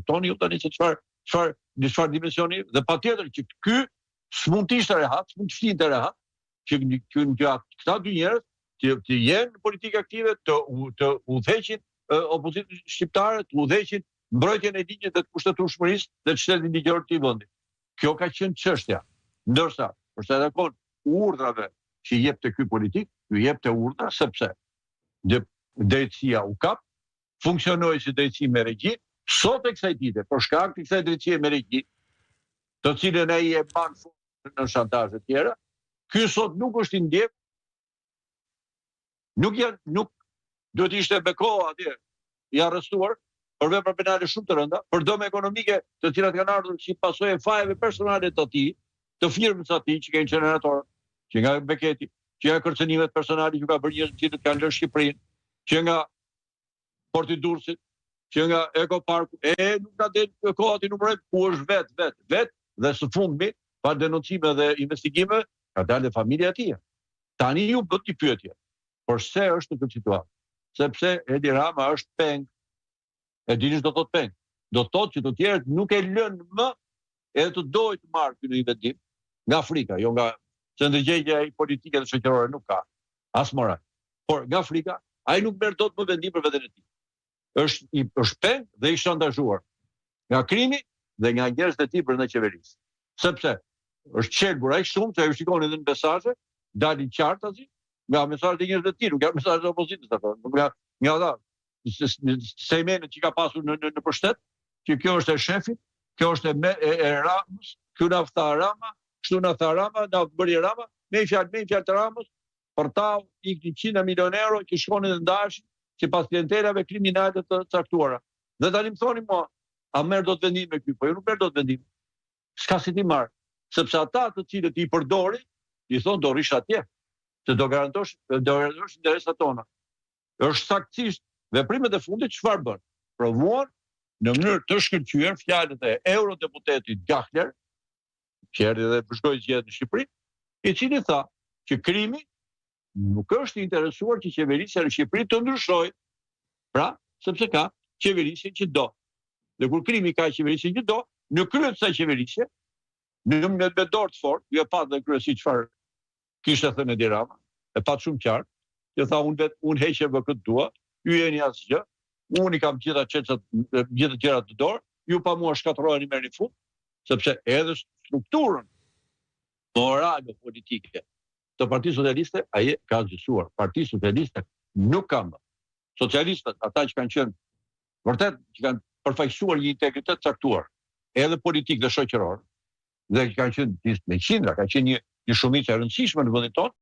kuptoni ju tani se çfarë dimensioni dhe patjetër që ky s'mund të ishte rehat, s'mund të flinte rehat, që këta dy njerëz të jenë në politikë aktive, të udhëheqin opozitën shqiptare, të udhëheqin mbrojtjen e ligjit dhe të kushtetueshmërisë dhe të shtetit ligjor të vendit. Kjo ka qenë çështja. Ndërsa, për sa i takon urdhrave që jepte ky politik, ju jepte urdhra sepse drejtësia u kap, funksionoi si drejtësi me regji, sot e kësaj dite, për shkak të kësaj drejtësie me regji, të cilën ai e ban në shantazhe të tjera, ky sot nuk është i ndjek, nuk duhet ishte me kohë atje i arrestuar për vepra penale shumë të rënda, për dëme ekonomike të cilat kanë ardhur si pasojë e fajeve personale të tij, të firmës atij që ka incenerator, që nga Beketi, që nga kërcënimet personale që ka bërë njerëz që kanë lënë Shqipërinë, që nga Porti i Durrësit, që nga Eko Parku, nuk ka dalë koha ti numëroj ku është vet dhe së fundmi, pa denoncime dhe investigime, ka dalë familja e tij. Tani ju bët një pyetje. Por se është në këtë situatë? Sepse Edi Rama është peng. E dini ç'do thotë peng? Do thotë që të tjerët nuk e lënë më edhe të dojë të marrë ky vendim nga Afrika, jo nga se ndërgjegja e politike dhe shoqërore nuk ka as moral. Por nga Afrika, ai nuk merr dot më vendim për veten e tij. Është peng dhe i shantazhuar nga krimi dhe nga njerëzit e tij brenda qeverisë. Sepse është çelbur ai shumë, se ju shikoni edhe në mesazhe, dalin qartë aty, nga mesazhet e njerëzve të tij, nuk janë mesazhet e opozitës apo, nga ata sejmenet që ka pasur në pushtet, që kjo është e shefit, kjo është e Ramës, kjo na tha Rama, kështu na tha Rama, na bëri Rama, me fjalë të Ramës, për ta ikën 100 milionë euro që shkonin dhe ndaheshin që pas klientelave kriminale të caktuara. Dhe tani më thoni mua, a merr dot vendim me ky? Po jo, nuk merr dot vendim. S'ka si ti marr, sepse ata të cilët i përdori, i thon do rish atje, se do garantosh interesat tona. Është saktësisht veprimet e fundit çfarë bën? Provuan në mënyrë të shkëlqyer fjalët e eurodeputetit Gahler, që erdhi dhe vazhdoi zgjedhjet në Shqipëri, i cili tha që krimi nuk është i interesuar që qeverisja në Shqipëri të ndryshojë. Pra, sepse ka qeverisje që do. Dhe kur krimi ka qeverisje që do, në krye të kësaj qeverisje, në me dorë të fortë, ju e pat dhe kryesi çfarë kishte thënë Edi Rama, e pat shumë qartë, që tha unë heqeva këtë dua, ju jeni asgjë, unë i kam gjitha gjërat të dorë, ju pa mua shkatërrojeni merrni fund, sepse edhe strukturën morale politike të Partisë Socialiste ai ka zgjuar. Partia Socialiste nuk ka më. Socialistët, ata që kanë qenë vërtet që kanë përfaqësuar një integritet caktuar, edhe politik dhe shoqëror, dhe që kanë qenë me qindra, ka qenë një shumicë e rëndësishme në vendin tonë,